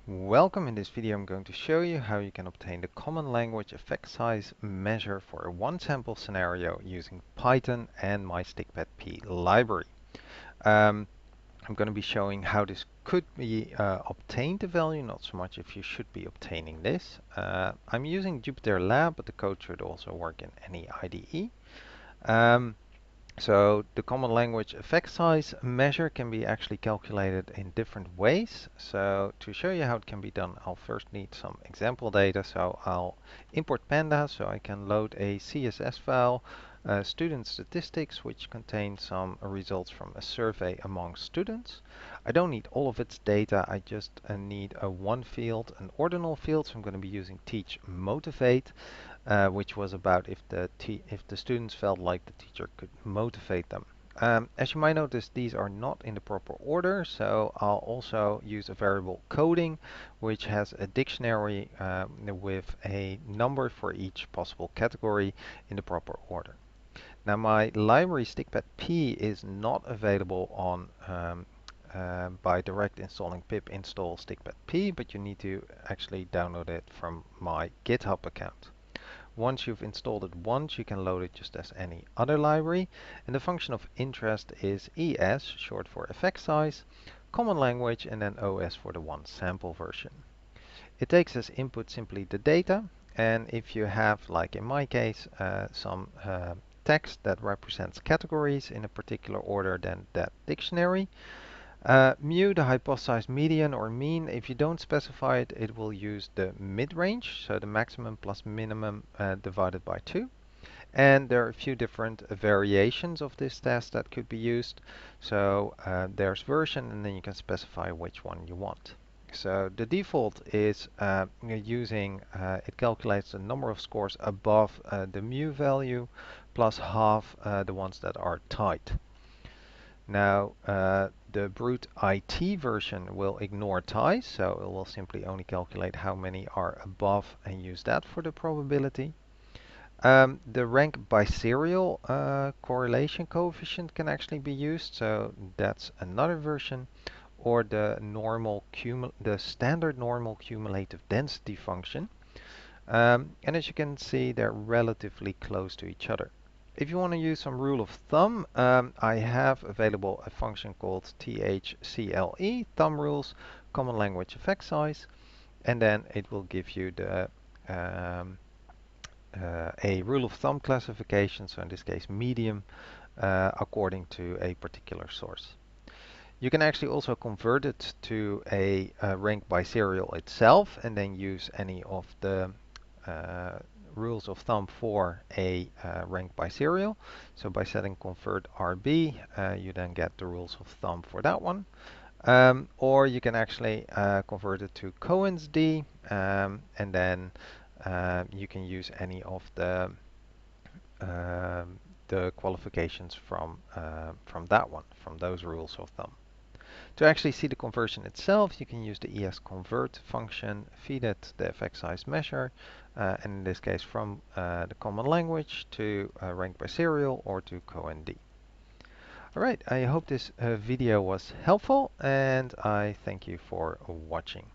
Welcome. In this video I'm going to show you how you can obtain the common language effect size measure for a one sample scenario using Python and my stikpetP library. I'm going to be showing how this could be obtained, the value, not so much if you should be obtaining this. I'm using Jupyter Lab, but the code should also work in any IDE. So the common language effect size measure can be actually calculated in different ways. So to show you how it can be done, I'll first need some example data. So I'll import pandas so I can load a CSS file, student statistics, which contains some results from a survey among students. I don't need all of its data. I just need a one field, an ordinal field. So I'm going to be using teach motivate. Which was about if the students felt like the teacher could motivate them. As you might notice, these are not in the proper order, so I'll also use a variable coding, which has a dictionary with a number for each possible category in the proper order. Now, my library stikpetP is not available on by direct installing pip install stikpetP, but you need to actually download it from my GitHub account. Once you've installed it once, you can load it just as any other library. And the function of interest is ES, short for effect size, common language, and then OS for the one sample version. It takes as input simply the data. And if you have, like in my case, some text that represents categories in a particular order, then that dictionary. Mu, the hypothesized median or mean, if you don't specify it, it will use the mid-range, so the maximum plus minimum divided by 2. And there are a few different variations of this test that could be used. So there's version, and then you can specify which one you want. So the default is it calculates the number of scores above the mu value plus half the ones that are tied. Now, the brute IT version will ignore ties, so it will simply only calculate how many are above and use that for the probability. The rank by serial correlation coefficient can actually be used, so that's another version. Or the standard normal cumulative density function. And as you can see, they're relatively close to each other. If you want to use some rule of thumb, I have available a function called thcle, thumb rules, common language effect size, and then it will give you the a rule of thumb classification, so in this case medium, according to a particular source. You can actually also convert it to a rank by serial itself and then use any of the rules of thumb for a rank by serial. So by setting convert RB, you then get the rules of thumb for that one. Or you can actually convert it to Cohen's D, and then you can use any of the qualifications from that one, from those rules of thumb. To actually see the conversion itself, you can use the ESConvert function, feed it the effect size measure, and in this case from the common language to rank by serial or to CoND. Alright, I hope this video was helpful, and I thank you for watching.